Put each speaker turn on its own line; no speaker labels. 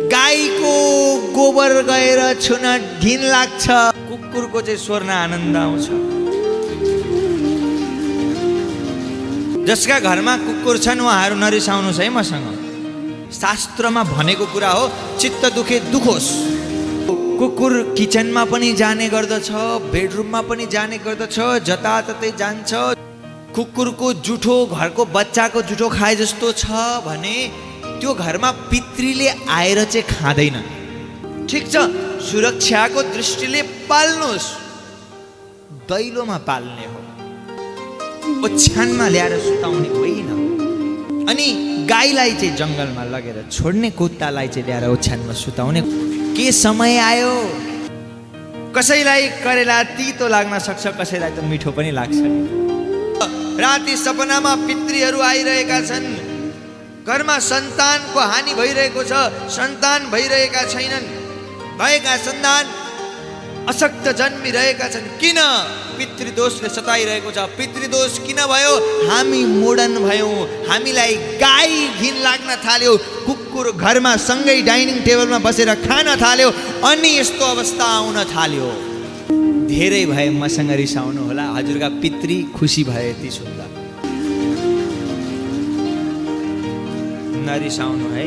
गाईको गोबर गएर छुन घिन लाग्छ, कुकुरको चाहिँ स्वर्ण आनन्द आउँछ। जसका घरमा कुकुर छन् उहाँहरू नरिसाउनुहोस् है मसँग। शास्त्रमा भनेको कुरा हो, चित्त दुखे दुखोस्। कुकुर किचनमा पनि जाने गर्दछ, बेडरुममा पनि जाने गर्दछ, जताततै जान्छ। कुकुरको जुठो घरको बच्चाको जुठो खाए जस्तो छ भने त्यो घरमा पितृले आएर चाहिँ खाँदैन। ठिक छ, सुरक्षाको दृष्टिले पाल्नुहोस्, दैलोमा पाल्ने हो, ओछ्यानमा ल्याएर सुताउने होइन। अनि गाईलाई चाहिँ जङ्गलमा लगेर छोड्ने, कुत्तालाई चाहिँ ल्याएर ओछ्यानमा सुताउने। के समय आयो, कसैलाई करेला तितो लाग्न सक्छ, कसैलाई त मिठो पनि लाग्छ। राति सपनामा पितृहरू आइरहेका छन्, घरमा सन्तानको हानि भइरहेको छ, सन्तान भइरहेका छैनन्, भएका सन्तान अशक्त जन्मिरहेका छन्। किन? पितृदोषले सताइरहेको छ। पितृदोष किन भयो? हामी मोडर्न भयौँ, हामीलाई गाई घिन लाग्न थाल्यो, कुकुर घरमा सँगै डाइनिङ टेबलमा बसेर खान थाल्यो, अनि यस्तो अवस्था आउन थाल्यो। धेरै भए मसँग रिसाउनु होला, हजुरका पितृ खुसी भए यति सुन्दा। नरिसाउनु है।